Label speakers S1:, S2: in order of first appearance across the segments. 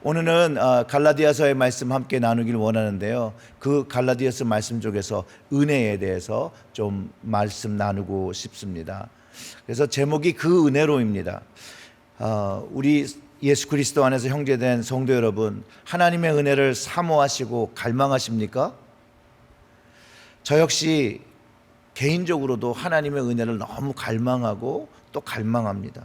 S1: 오늘은 갈라디아서의 말씀 함께 나누길 원하는데요. 그 갈라디아서 말씀 쪽에서 은혜에 대해서 좀 말씀 나누고 싶습니다. 그래서 제목이 그 은혜로입니다. 우리 예수 그리스도 안에서 형제된 성도 여러분, 하나님의 은혜를 사모하시고 갈망하십니까? 저 역시 개인적으로도 하나님의 은혜를 너무 갈망하고 또 갈망합니다.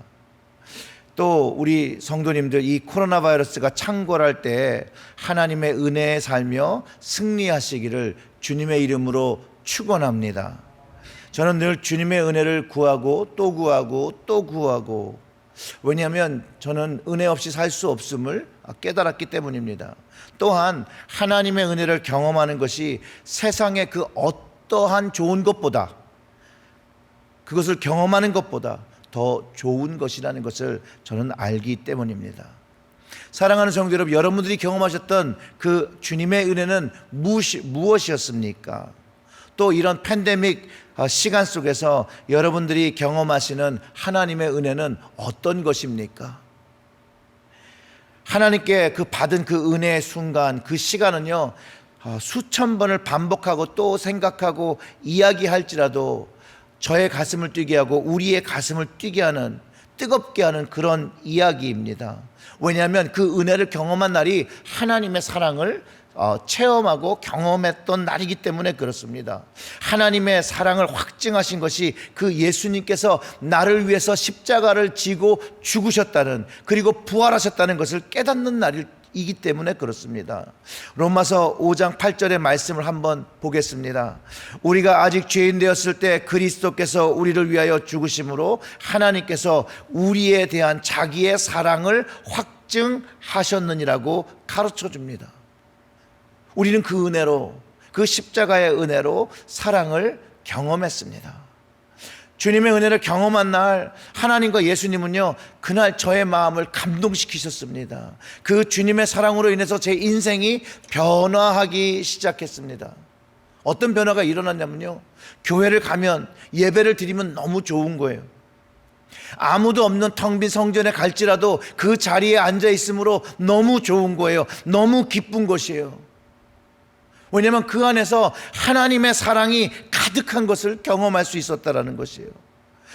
S1: 또 우리 성도님들, 이 코로나 바이러스가 창궐할 때 하나님의 은혜에 살며 승리하시기를 주님의 이름으로 축원합니다. 저는 늘 주님의 은혜를 구하고 또 구하고 또 구하고, 왜냐하면 저는 은혜 없이 살 수 없음을 깨달았기 때문입니다. 또한 하나님의 은혜를 경험하는 것이 세상의 그 어떠한 좋은 것보다, 그것을 경험하는 것보다 더 좋은 것이라는 것을 저는 알기 때문입니다. 사랑하는 성도 여러분, 여러분들이 경험하셨던 그 주님의 은혜는 무엇이었습니까? 또 이런 팬데믹 시간 속에서 여러분들이 경험하시는 하나님의 은혜는 어떤 것입니까? 하나님께 그 받은 그 은혜의 순간, 그 시간은요, 수천 번을 반복하고 또 생각하고 이야기할지라도 저의 가슴을 뛰게 하고 우리의 가슴을 뛰게 하는, 뜨겁게 하는 그런 이야기입니다. 왜냐하면 그 은혜를 경험한 날이 하나님의 사랑을 체험하고 경험했던 날이기 때문에 그렇습니다. 하나님의 사랑을 확증하신 것이 그 예수님께서 나를 위해서 십자가를 지고 죽으셨다는, 그리고 부활하셨다는 것을 깨닫는 날이기 때문에 그렇습니다. 로마서 5장 8절의 말씀을 한번 보겠습니다. 우리가 아직 죄인 되었을 때 그리스도께서 우리를 위하여 죽으심으로 하나님께서 우리에 대한 자기의 사랑을 확증하셨느니라고 가르쳐 줍니다. 우리는 그 은혜로, 그 십자가의 은혜로 사랑을 경험했습니다. 주님의 은혜를 경험한 날, 하나님과 예수님은요, 그날 저의 마음을 감동시키셨습니다. 그 주님의 사랑으로 인해서 제 인생이 변화하기 시작했습니다. 어떤 변화가 일어났냐면요, 교회를 가면, 예배를 드리면 너무 좋은 거예요. 아무도 없는 텅 빈 성전에 갈지라도 그 자리에 앉아 있으므로 너무 좋은 거예요. 너무 기쁜 것이에요. 왜냐하면 그 안에서 하나님의 사랑이 가득한 것을 경험할 수 있었다는 것이에요.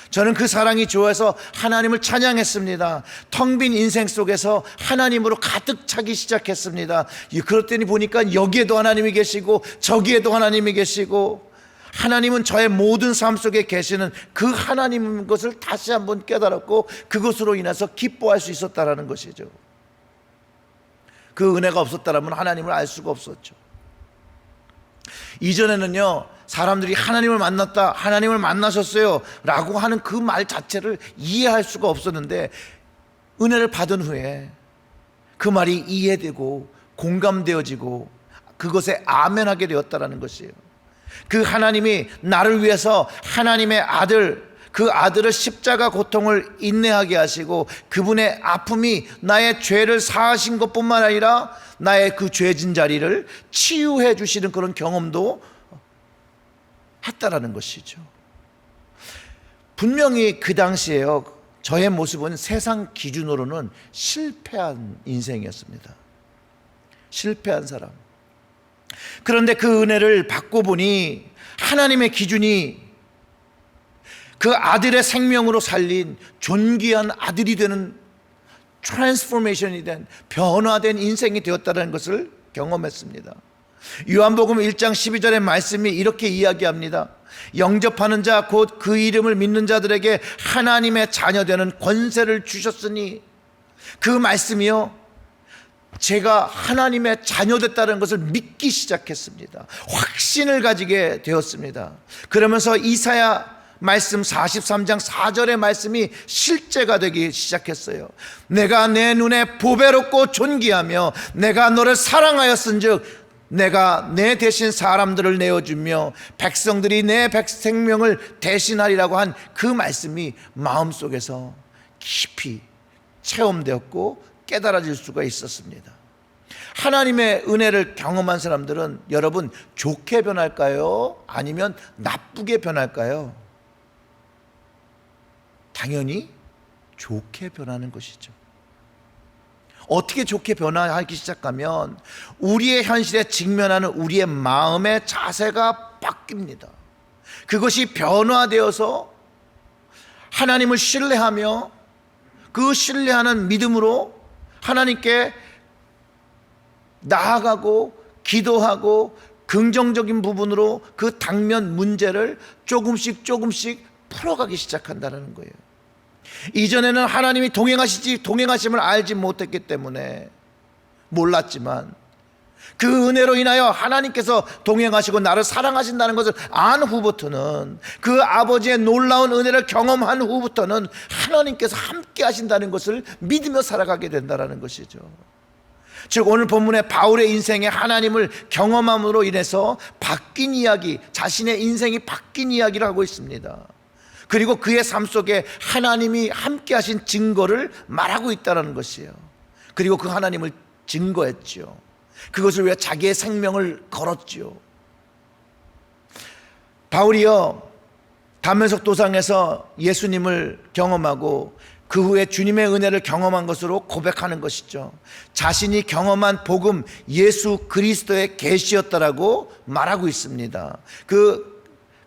S1: 저는 그 사랑이 좋아서 하나님을 찬양했습니다. 텅 빈 인생 속에서 하나님으로 가득 차기 시작했습니다. 그렇더니 보니까 여기에도 하나님이 계시고 저기에도 하나님이 계시고, 하나님은 저의 모든 삶 속에 계시는 그 하나님인 것을 다시 한번 깨달았고, 그것으로 인해서 기뻐할 수 있었다는 것이죠. 그 은혜가 없었다면 하나님을 알 수가 없었죠. 이전에는요, 사람들이 하나님을 만났다, 하나님을 만나셨어요 라고 하는 그 말 자체를 이해할 수가 없었는데, 은혜를 받은 후에 그 말이 이해되고 공감되어지고 그것에 아멘하게 되었다는 것이에요. 그 하나님이 나를 위해서 하나님의 아들, 그 아들을 십자가 고통을 인내하게 하시고 그분의 아픔이 나의 죄를 사하신 것뿐만 아니라 나의 그 죄진 자리를 치유해 주시는 그런 경험도 했다라는 것이죠. 분명히 그 당시에요, 저의 모습은 세상 기준으로는 실패한 인생이었습니다. 실패한 사람. 그런데 그 은혜를 받고 보니 하나님의 기준이 그 아들의 생명으로 살린 존귀한 아들이 되는, 트랜스포메이션이 된, 변화된 인생이 되었다는 것을 경험했습니다. 요한복음 1장 12절의 말씀이 이렇게 이야기합니다. 영접하는 자 곧 그 이름을 믿는 자들에게 하나님의 자녀 되는 권세를 주셨으니, 그 말씀이요, 제가 하나님의 자녀 됐다는 것을 믿기 시작했습니다. 확신을 가지게 되었습니다. 그러면서 이사야 말씀 43장 4절의 말씀이 실제가 되기 시작했어요. 내가 내 눈에 보배롭고 존귀하며 내가 너를 사랑하였은즉 내가 내 대신 사람들을 내어주며 백성들이 내 생명을 대신하리라고 한 그 말씀이 마음속에서 깊이 체험되었고 깨달아질 수가 있었습니다. 하나님의 은혜를 경험한 사람들은 여러분, 좋게 변할까요? 아니면 나쁘게 변할까요? 당연히 좋게 변하는 것이죠. 어떻게 좋게 변화하기 시작하면 우리의 현실에 직면하는 우리의 마음의 자세가 바뀝니다. 그것이 변화되어서 하나님을 신뢰하며 그 신뢰하는 믿음으로 하나님께 나아가고 기도하고 긍정적인 부분으로 그 당면 문제를 조금씩 풀어가기 시작한다는 거예요. 이전에는 하나님이 동행하심을 알지 못했기 때문에 몰랐지만 그 은혜로 인하여 하나님께서 동행하시고 나를 사랑하신다는 것을 안 후부터는, 그 아버지의 놀라운 은혜를 경험한 후부터는 하나님께서 함께 하신다는 것을 믿으며 살아가게 된다는 것이죠. 즉 오늘 본문의 바울의 인생에 하나님을 경험함으로 인해서 바뀐 이야기, 자신의 인생이 바뀐 이야기를 하고 있습니다. 그리고 그의 삶 속에 하나님이 함께 하신 증거를 말하고 있다는 것이에요. 그리고 그 하나님을 증거했죠. 그것을 위해 자기의 생명을 걸었죠. 바울이요, 다메섹 도상에서 예수님을 경험하고 그 후에 주님의 은혜를 경험한 것으로 고백하는 것이죠. 자신이 경험한 복음 예수 그리스도의 계시였다라고 말하고 있습니다. 그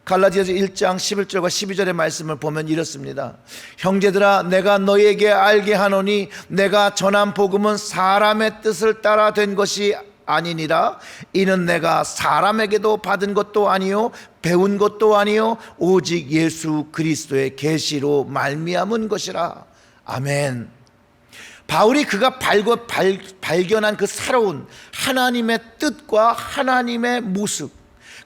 S1: 갈라디아서 1장 11절과 12절의 말씀을 보면 이렇습니다. 형제들아, 내가 너희에게 알게 하노니 내가 전한 복음은 사람의 뜻을 따라 된 것이 아니니라. 이는 내가 사람에게도 받은 것도 아니요 배운 것도 아니요 오직 예수 그리스도의 계시로 말미암은 것이라. 아멘. 바울이 그가 발견한 그 새로운 하나님의 뜻과 하나님의 모습,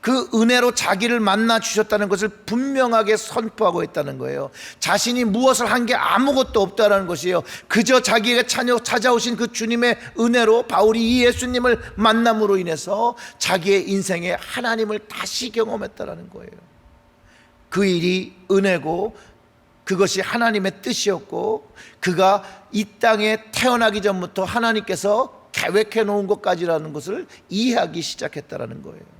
S1: 그 은혜로 자기를 만나 주셨다는 것을 분명하게 선포하고 있다는 거예요. 자신이 무엇을 한 게 아무것도 없다는 것이에요. 그저 자기에게 찾아오신 그 주님의 은혜로 바울이 이 예수님을 만남으로 인해서 자기의 인생에 하나님을 다시 경험했다는 거예요. 그 일이 은혜고 그것이 하나님의 뜻이었고 그가 이 땅에 태어나기 전부터 하나님께서 계획해 놓은 것까지라는 것을 이해하기 시작했다는 거예요.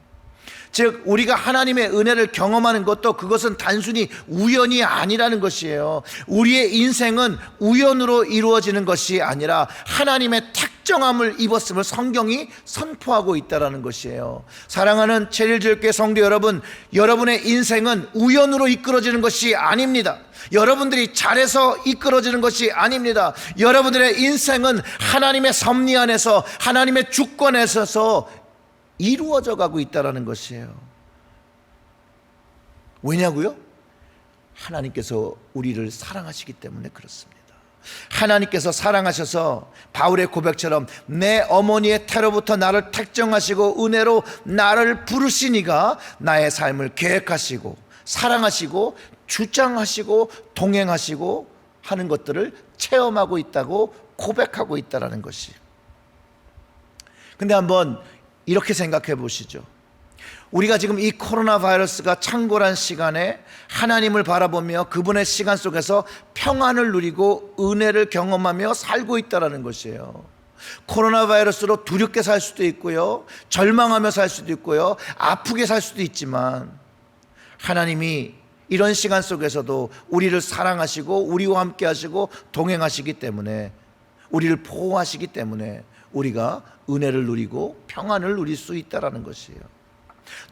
S1: 즉 우리가 하나님의 은혜를 경험하는 것도 그것은 단순히 우연이 아니라는 것이에요. 우리의 인생은 우연으로 이루어지는 것이 아니라 하나님의 특정함을 입었음을 성경이 선포하고 있다는 것이에요. 사랑하는 제일제일교회 성도 여러분, 여러분의 인생은 우연으로 이끌어지는 것이 아닙니다. 여러분들이 잘해서 이끌어지는 것이 아닙니다. 여러분들의 인생은 하나님의 섭리 안에서 하나님의 주권에서 이루어져 가고 있다는 것이에요. 왜냐고요? 하나님께서 우리를 사랑하시기 때문에 그렇습니다. 하나님께서 사랑하셔서 바울의 고백처럼 내 어머니의 태로부터 나를 택정하시고 은혜로 나를 부르시니가 나의 삶을 계획하시고 사랑하시고 주장하시고 동행하시고 하는 것들을 체험하고 있다고 고백하고 있다는 것이. 근데 한번 이렇게 생각해 보시죠. 우리가 지금 이 코로나 바이러스가 창궐한 시간에 하나님을 바라보며 그분의 시간 속에서 평안을 누리고 은혜를 경험하며 살고 있다는 것이에요. 코로나 바이러스로 두렵게 살 수도 있고요, 절망하며 살 수도 있고요, 아프게 살 수도 있지만 하나님이 이런 시간 속에서도 우리를 사랑하시고 우리와 함께 하시고 동행하시기 때문에, 우리를 보호하시기 때문에 우리가 은혜를 누리고 평안을 누릴 수 있다는 것이에요.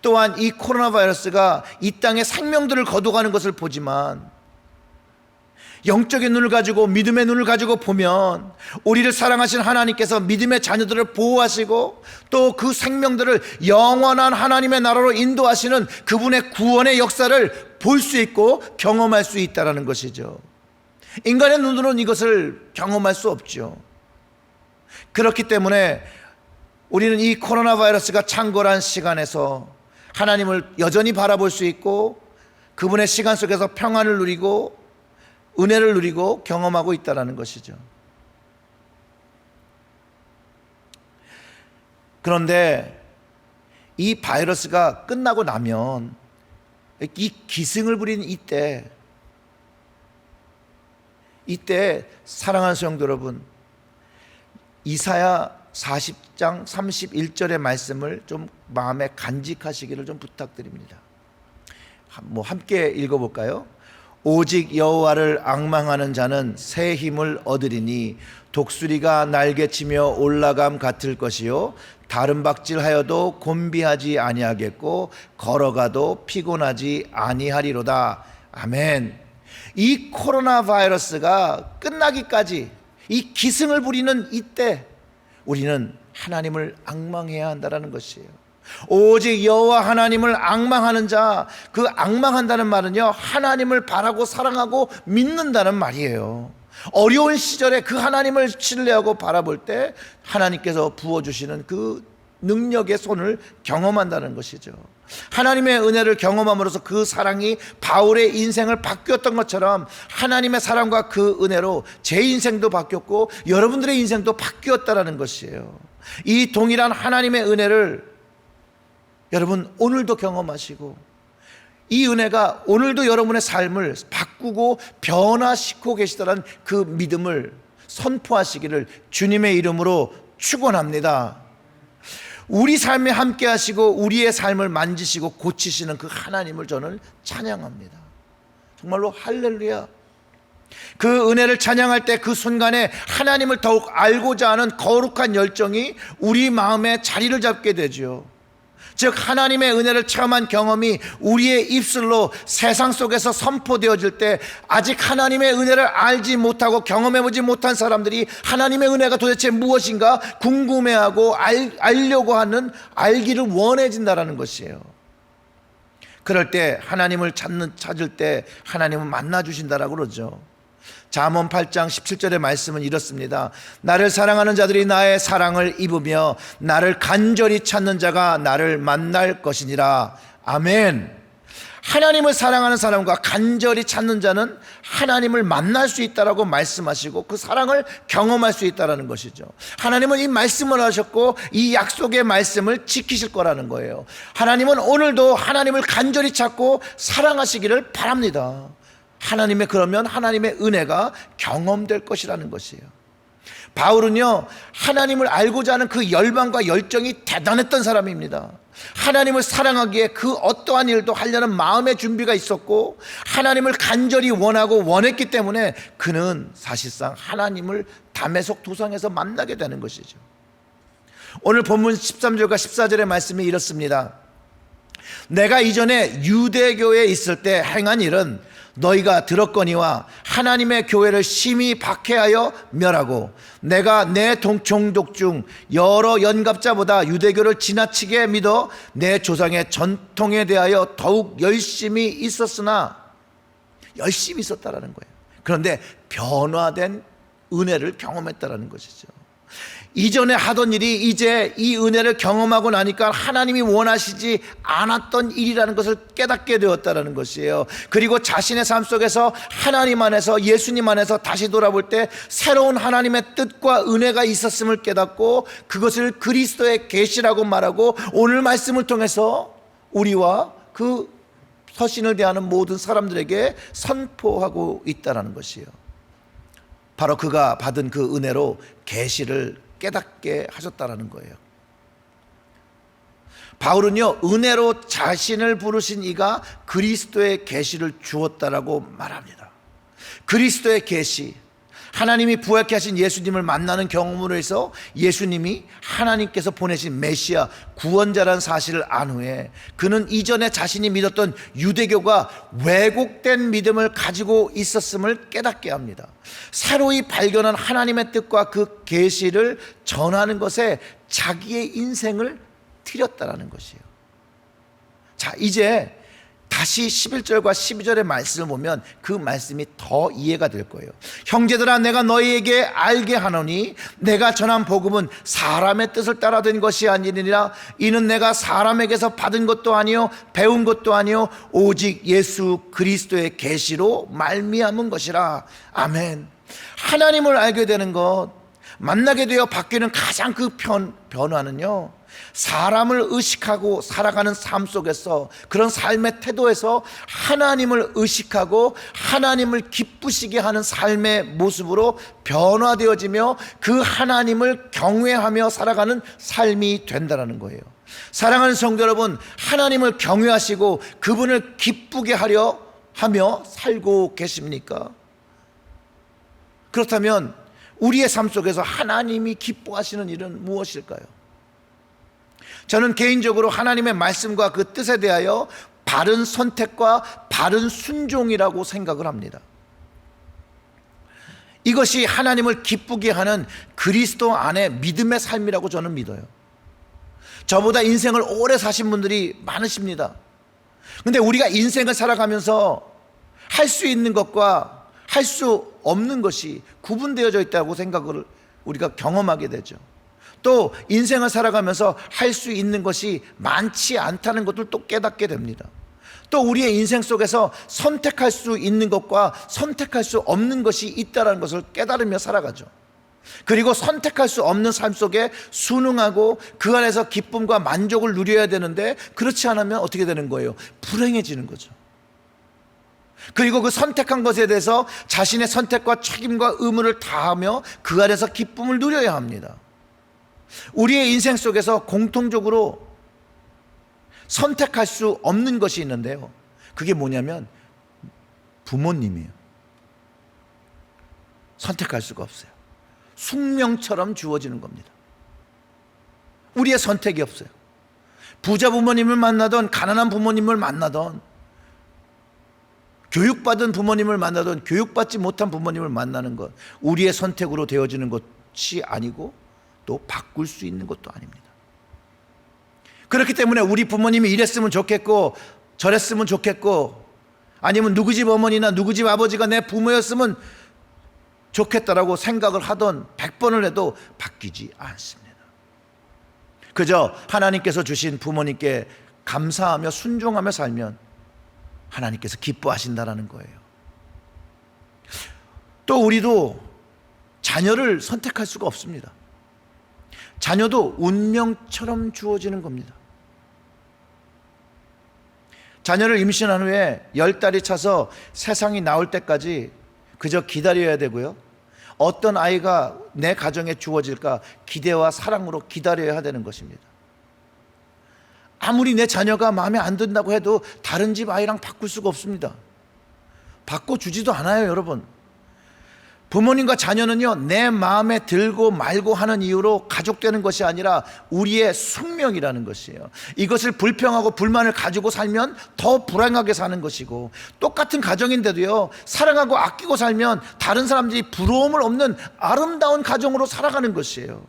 S1: 또한 이 코로나 바이러스가 이 땅에 생명들을 거둬가는 것을 보지만 영적인 눈을 가지고 믿음의 눈을 가지고 보면 우리를 사랑하신 하나님께서 믿음의 자녀들을 보호하시고 또 그 생명들을 영원한 하나님의 나라로 인도하시는 그분의 구원의 역사를 볼 수 있고 경험할 수 있다는 것이죠. 인간의 눈으로는 이것을 경험할 수 없죠. 그렇기 때문에 우리는 이 코로나 바이러스가 창궐한 시간에서 하나님을 여전히 바라볼 수 있고 그분의 시간 속에서 평안을 누리고 은혜를 누리고 경험하고 있다는 것이죠. 그런데 이 바이러스가 끝나고 나면 이 기승을 부리는 이때 사랑하는 성도 여러분, 이사야 40장 31절의 말씀을 좀 마음에 간직하시기를 좀 부탁드립니다. 함께 읽어볼까요? 오직 여호와를 앙망하는 자는 새 힘을 얻으리니 독수리가 날개치며 올라감 같을 것이요 다른 박질하여도 곤비하지 아니하겠고 걸어가도 피곤하지 아니하리로다. 아멘. 이 코로나 바이러스가 끝나기까지 이 기승을 부리는 이때 우리는 하나님을 앙망해야 한다는 것이에요. 오직 여호와 하나님을 앙망하는 자, 그 앙망한다는 말은요, 하나님을 바라고 사랑하고 믿는다는 말이에요. 어려운 시절에 그 하나님을 신뢰하고 바라볼 때 하나님께서 부어주시는 그 능력의 손을 경험한다는 것이죠. 하나님의 은혜를 경험함으로써 그 사랑이 바울의 인생을 바뀌었던 것처럼 하나님의 사랑과 그 은혜로 제 인생도 바뀌었고 여러분들의 인생도 바뀌었다는 것이에요. 이 동일한 하나님의 은혜를 여러분 오늘도 경험하시고 이 은혜가 오늘도 여러분의 삶을 바꾸고 변화시키고 계시다는 그 믿음을 선포하시기를 주님의 이름으로 축원합니다. 우리 삶에 함께 하시고 우리의 삶을 만지시고 고치시는 그 하나님을 저는 찬양합니다. 정말로 할렐루야. 그 은혜를 찬양할 때 그 순간에 하나님을 더욱 알고자 하는 거룩한 열정이 우리 마음에 자리를 잡게 되죠. 즉 하나님의 은혜를 체험한 경험이 우리의 입술로 세상 속에서 선포되어질 때 아직 하나님의 은혜를 알지 못하고 경험해보지 못한 사람들이 하나님의 은혜가 도대체 무엇인가 궁금해하고 알려고 하는, 알기를 원해진다는 것이에요. 그럴 때 하나님을 찾을 때 하나님은 만나주신다라고 그러죠. 잠언 8장 17절의 말씀은 이렇습니다. 나를 사랑하는 자들이 나의 사랑을 입으며 나를 간절히 찾는 자가 나를 만날 것이니라. 아멘. 하나님을 사랑하는 사람과 간절히 찾는 자는 하나님을 만날 수 있다라고 말씀하시고 그 사랑을 경험할 수 있다라는 것이죠. 하나님은 이 말씀을 하셨고 이 약속의 말씀을 지키실 거라는 거예요. 하나님은 오늘도 하나님을 간절히 찾고 사랑하시기를 바랍니다. 그러면 하나님의 은혜가 경험될 것이라는 것이에요. 바울은요, 하나님을 알고자 하는 그 열망과 열정이 대단했던 사람입니다. 하나님을 사랑하기에 그 어떠한 일도 하려는 마음의 준비가 있었고 하나님을 간절히 원했기 때문에 그는 사실상 하나님을 다메섹 도상에서 만나게 되는 것이죠. 오늘 본문 13절과 14절의 말씀이 이렇습니다. 내가 이전에 유대교에 있을 때 행한 일은 너희가 들었거니와 하나님의 교회를 심히 박해하여 멸하고 내가 내 종족 중 여러 연갑자보다 유대교를 지나치게 믿어 내 조상의 전통에 대하여 더욱 열심히 있었다라는 거예요. 그런데 변화된 은혜를 경험했다라는 것이죠. 이전에 하던 일이 이제 이 은혜를 경험하고 나니까 하나님이 원하시지 않았던 일이라는 것을 깨닫게 되었다는 것이에요. 그리고 자신의 삶 속에서 하나님 안에서, 예수님 안에서 다시 돌아볼 때 새로운 하나님의 뜻과 은혜가 있었음을 깨닫고 그것을 그리스도의 계시라고 말하고 오늘 말씀을 통해서 우리와 그 서신을 대하는 모든 사람들에게 선포하고 있다는 것이에요. 바로 그가 받은 그 은혜로 계시를 깨닫게 하셨다라는 거예요. 바울은요, 은혜로 자신을 부르신 이가 그리스도의 계시를 주었다라고 말합니다. 그리스도의 계시, 하나님이 부활케 하신 예수님을 만나는 경험으로 해서 예수님이 하나님께서 보내신 메시아 구원자라는 사실을 안 후에 그는 이전에 자신이 믿었던 유대교가 왜곡된 믿음을 가지고 있었음을 깨닫게 합니다. 새로이 발견한 하나님의 뜻과 그 계시를 전하는 것에 자기의 인생을 드렸다라는 것이에요. 자, 이제 다시 11절과 12절의 말씀을 보면 그 말씀이 더 이해가 될 거예요. 형제들아, 내가 너희에게 알게 하노니 내가 전한 복음은 사람의 뜻을 따라 된 것이 아니니라. 이는 내가 사람에게서 받은 것도 아니요 배운 것도 아니요 오직 예수 그리스도의 계시로 말미암은 것이라. 아멘. 하나님을 알게 되는 것, 만나게 되어 바뀌는 가장 그 변화는요, 사람을 의식하고 살아가는 삶 속에서, 그런 삶의 태도에서 하나님을 의식하고 하나님을 기쁘시게 하는 삶의 모습으로 변화되어지며 그 하나님을 경외하며 살아가는 삶이 된다는 거예요. 사랑하는 성도 여러분, 하나님을 경외하시고 그분을 기쁘게 하려 하며 살고 계십니까? 그렇다면 우리의 삶 속에서 하나님이 기뻐하시는 일은 무엇일까요? 저는 개인적으로 하나님의 말씀과 그 뜻에 대하여 바른 선택과 바른 순종이라고 생각을 합니다. 이것이 하나님을 기쁘게 하는 그리스도 안의 믿음의 삶이라고 저는 믿어요. 저보다 인생을 오래 사신 분들이 많으십니다. 근데 우리가 인생을 살아가면서 할 수 있는 것과 할 수 없는 것이 구분되어져 있다고 생각을 우리가 경험하게 되죠. 또 인생을 살아가면서 할 수 있는 것이 많지 않다는 것을 또 깨닫게 됩니다. 또 우리의 인생 속에서 선택할 수 있는 것과 선택할 수 없는 것이 있다는 것을 깨달으며 살아가죠. 그리고 선택할 수 없는 삶 속에 순응하고 그 안에서 기쁨과 만족을 누려야 되는데 그렇지 않으면 어떻게 되는 거예요? 불행해지는 거죠. 그리고 그 선택한 것에 대해서 자신의 선택과 책임과 의무를 다하며 그 안에서 기쁨을 누려야 합니다. 우리의 인생 속에서 공통적으로 선택할 수 없는 것이 있는데요, 그게 뭐냐면 부모님이에요. 선택할 수가 없어요. 숙명처럼 주어지는 겁니다. 우리의 선택이 없어요. 부자 부모님을 만나던 가난한 부모님을 만나던 교육받은 부모님을 만나던 교육받지 못한 부모님을 만나는 것, 우리의 선택으로 되어지는 것이 아니고 또 바꿀 수 있는 것도 아닙니다. 그렇기 때문에 우리 부모님이 이랬으면 좋겠고 저랬으면 좋겠고, 아니면 누구 집 어머니나 누구 집 아버지가 내 부모였으면 좋겠다라고 생각을 하던 100번을 해도 바뀌지 않습니다. 그저 하나님께서 주신 부모님께 감사하며 순종하며 살면 하나님께서 기뻐하신다라는 거예요. 또 우리도 자녀를 선택할 수가 없습니다. 자녀도 운명처럼 주어지는 겁니다. 자녀를 임신한 후에 10달이 차서 세상이 나올 때까지 그저 기다려야 되고요, 어떤 아이가 내 가정에 주어질까 기대와 사랑으로 기다려야 되는 것입니다. 아무리 내 자녀가 마음에 안 든다고 해도 다른 집 아이랑 바꿀 수가 없습니다. 바꿔주지도 않아요, 여러분. 부모님과 자녀는요, 내 마음에 들고 말고 하는 이유로 가족되는 것이 아니라 우리의 숙명이라는 것이에요. 이것을 불평하고 불만을 가지고 살면 더 불행하게 사는 것이고, 똑같은 가정인데도요, 사랑하고 아끼고 살면 다른 사람들이 부러움을 없는 아름다운 가정으로 살아가는 것이에요.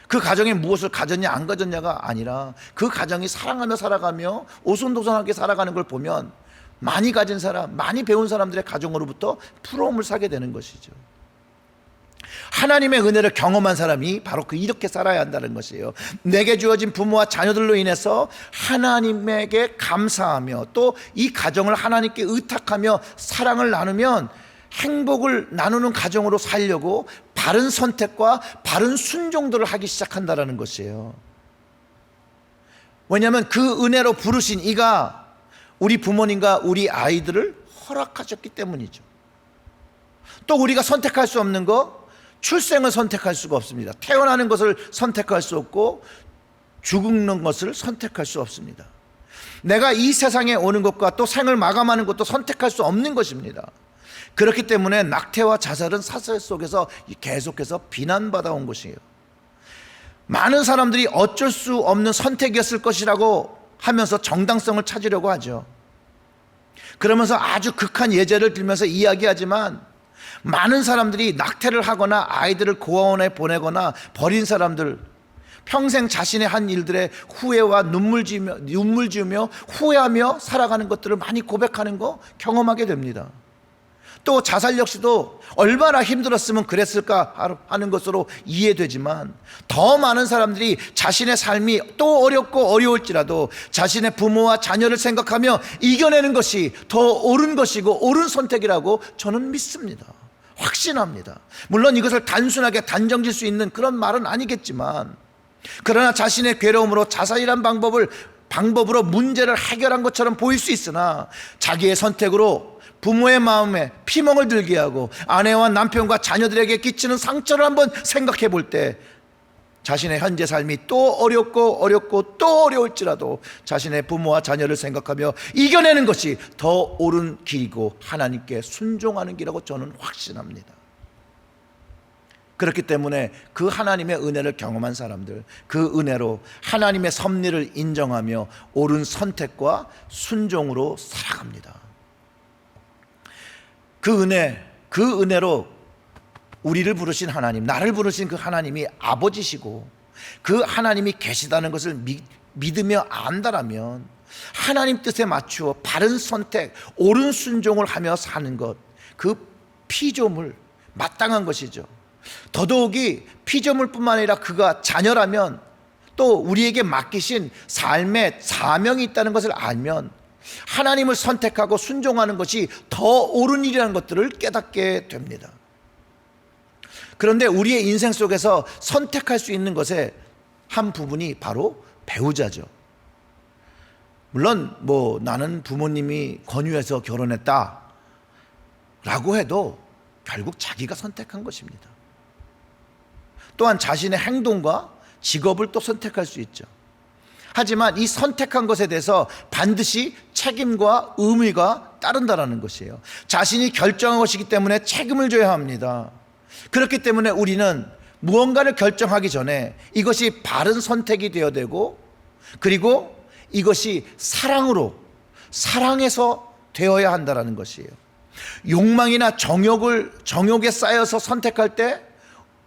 S1: 그 가정에 무엇을 가졌냐 안 가졌냐가 아니라 그 가정이 사랑하며 살아가며 오손도손하게 살아가는 걸 보면 많이 가진 사람, 많이 배운 사람들의 가정으로부터 부러움을 사게 되는 것이죠. 하나님의 은혜를 경험한 사람이 바로 이렇게 살아야 한다는 것이에요. 내게 주어진 부모와 자녀들로 인해서 하나님에게 감사하며 또 이 가정을 하나님께 의탁하며 사랑을 나누면 행복을 나누는 가정으로 살려고 바른 선택과 바른 순종들을 하기 시작한다는 것이에요. 왜냐하면 그 은혜로 부르신 이가 우리 부모님과 우리 아이들을 허락하셨기 때문이죠. 또 우리가 선택할 수 없는 거, 출생을 선택할 수가 없습니다. 태어나는 것을 선택할 수 없고 죽는 것을 선택할 수 없습니다. 내가 이 세상에 오는 것과 또 생을 마감하는 것도 선택할 수 없는 것입니다. 그렇기 때문에 낙태와 자살은 사슬 속에서 계속해서 비난받아온 것이에요. 많은 사람들이 어쩔 수 없는 선택이었을 것이라고 하면서 정당성을 찾으려고 하죠. 그러면서 아주 극한 예제를 들면서 이야기하지만 많은 사람들이 낙태를 하거나 아이들을 고아원에 보내거나 버린 사람들, 평생 자신의 한 일들의 후회와 눈물 지으며 후회하며 살아가는 것들을 많이 고백하는 거 경험하게 됩니다. 또 자살 역시도 얼마나 힘들었으면 그랬을까 하는 것으로 이해되지만, 더 많은 사람들이 자신의 삶이 또 어렵고 어려울지라도 자신의 부모와 자녀를 생각하며 이겨내는 것이 더 옳은 것이고 옳은 선택이라고 저는 믿습니다. 확신합니다. 물론 이것을 단순하게 단정질 수 있는 그런 말은 아니겠지만, 그러나 자신의 괴로움으로 자살이란 방법으로 문제를 해결한 것처럼 보일 수 있으나, 자기의 선택으로 부모의 마음에 피멍을 들게 하고 아내와 남편과 자녀들에게 끼치는 상처를 한번 생각해 볼 때 자신의 현재 삶이 또 어렵고 또 어려울지라도 자신의 부모와 자녀를 생각하며 이겨내는 것이 더 옳은 길이고 하나님께 순종하는 길이라고 저는 확신합니다. 그렇기 때문에 그 하나님의 은혜를 경험한 사람들, 그 은혜로 하나님의 섭리를 인정하며 옳은 선택과 순종으로 살아갑니다. 그 은혜로 우리를 부르신 하나님, 나를 부르신 그 하나님이 아버지시고 그 하나님이 계시다는 것을 믿으며 안다라면 하나님 뜻에 맞추어 바른 선택, 옳은 순종을 하며 사는 것, 그 피조물 마땅한 것이죠. 더더욱이 피조물뿐만 아니라 그가 자녀라면 또 우리에게 맡기신 삶의 사명이 있다는 것을 알면 하나님을 선택하고 순종하는 것이 더 옳은 일이라는 것들을 깨닫게 됩니다. 그런데 우리의 인생 속에서 선택할 수 있는 것의 한 부분이 바로 배우자죠. 물론 나는 부모님이 권유해서 결혼했다 라고 해도 결국 자기가 선택한 것입니다. 또한 자신의 행동과 직업을 또 선택할 수 있죠. 하지만 이 선택한 것에 대해서 반드시 책임과 의무가 따른다는 것이에요. 자신이 결정한 것이기 때문에 책임을 져야 합니다. 그렇기 때문에 우리는 무언가를 결정하기 전에 이것이 바른 선택이 되어야 되고, 그리고 이것이 사랑해서 되어야 한다는 것이에요. 욕망이나 정욕에 쌓여서 선택할 때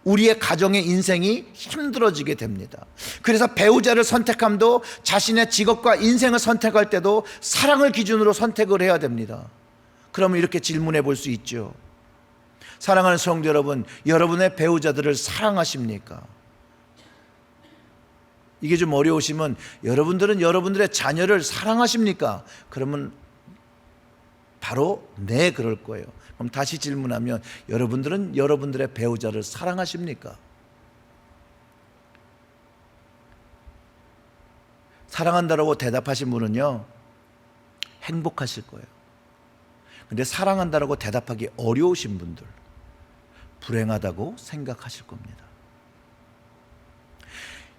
S1: 우리의 가정의 인생이 힘들어지게 됩니다. 그래서 배우자를 선택함도 자신의 직업과 인생을 선택할 때도 사랑을 기준으로 선택을 해야 됩니다. 그러면 이렇게 질문해 볼 수 있죠. 사랑하는 성도 여러분, 여러분의 배우자들을 사랑하십니까? 이게 좀 어려우시면 여러분들은 여러분들의 자녀를 사랑하십니까? 그러면 바로 네, 그럴 거예요. 그럼 다시 질문하면 여러분들은 여러분들의 배우자를 사랑하십니까? 사랑한다라고 대답하신 분은요, 행복하실 거예요. 근데 사랑한다라고 대답하기 어려우신 분들, 불행하다고 생각하실 겁니다.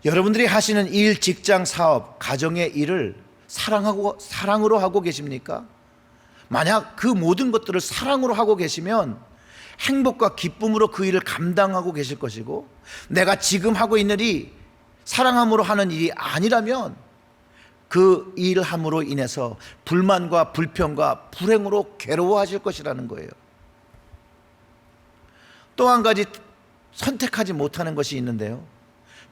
S1: 여러분들이 하시는 일, 직장, 사업, 가정의 일을 사랑으로 하고 계십니까? 만약 그 모든 것들을 사랑으로 하고 계시면 행복과 기쁨으로 그 일을 감당하고 계실 것이고, 내가 지금 하고 있는 일이 사랑함으로 하는 일이 아니라면 그 일함으로 인해서 불만과 불평과 불행으로 괴로워하실 것이라는 거예요. 또 한 가지 선택하지 못하는 것이 있는데요,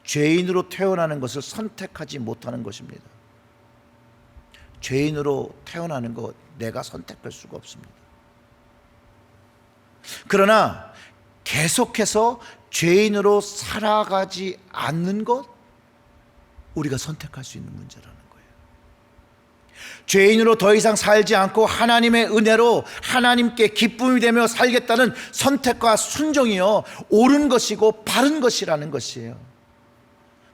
S1: 죄인으로 태어나는 것을 선택하지 못하는 것입니다. 죄인으로 태어나는 것 내가 선택할 수가 없습니다. 그러나 계속해서 죄인으로 살아가지 않는 것, 우리가 선택할 수 있는 문제라는 거예요. 죄인으로 더 이상 살지 않고 하나님의 은혜로 하나님께 기쁨이 되며 살겠다는 선택과 순종이요, 옳은 것이고 바른 것이라는 것이에요.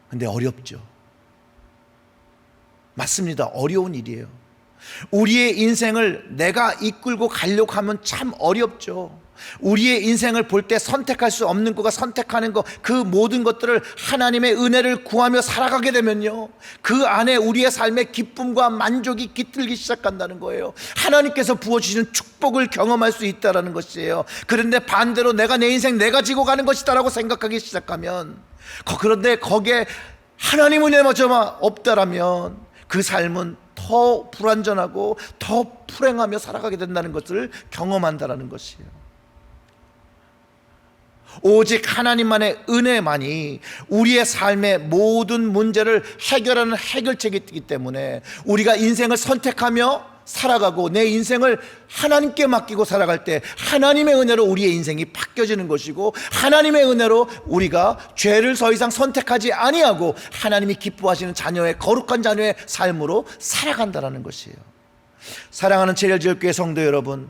S1: 근데 어렵죠. 맞습니다. 어려운 일이에요. 우리의 인생을 내가 이끌고 가려고 하면 참 어렵죠. 우리의 인생을 볼 때 선택할 수 없는 거가 선택하는 것, 그 모든 것들을 하나님의 은혜를 구하며 살아가게 되면요, 그 안에 우리의 삶의 기쁨과 만족이 깃들기 시작한다는 거예요. 하나님께서 부어주시는 축복을 경험할 수 있다는 것이에요. 그런데 반대로 내가 내 인생 내가 지고 가는 것이다라고 생각하기 시작하면, 그런데 거기에 하나님 은혜마저 없다라면 그 삶은 더 불완전하고 더 불행하며 살아가게 된다는 것을 경험한다는 것이에요. 오직 하나님만의 은혜만이 우리의 삶의 모든 문제를 해결하는 해결책이 있기 때문에 우리가 인생을 선택하며 살아가고 내 인생을 하나님께 맡기고 살아갈 때 하나님의 은혜로 우리의 인생이 바뀌어지는 것이고, 하나님의 은혜로 우리가 죄를 더 이상 선택하지 아니하고 하나님이 기뻐하시는 자녀의 거룩한 자녀의 삶으로 살아간다는 것이에요. 사랑하는 제일지역교회 성도 여러분,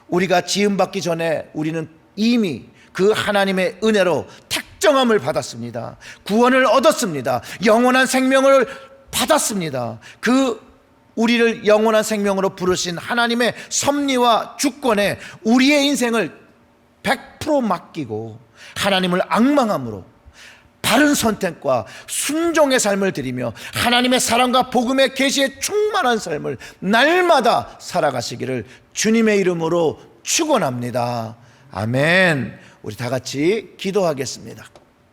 S1: 우리가 지음받기 전에 우리는 이미 그 하나님의 은혜로 택정함을 받았습니다. 구원을 얻었습니다. 영원한 생명을 받았습니다. 우리를 영원한 생명으로 부르신 하나님의 섭리와 주권에 우리의 인생을 100% 맡기고 하나님을 앙망함으로 바른 선택과 순종의 삶을 드리며 하나님의 사랑과 복음의 계시에 충만한 삶을 날마다 살아가시기를 주님의 이름으로 축원합니다. 아멘. 우리 다 같이 기도하겠습니다.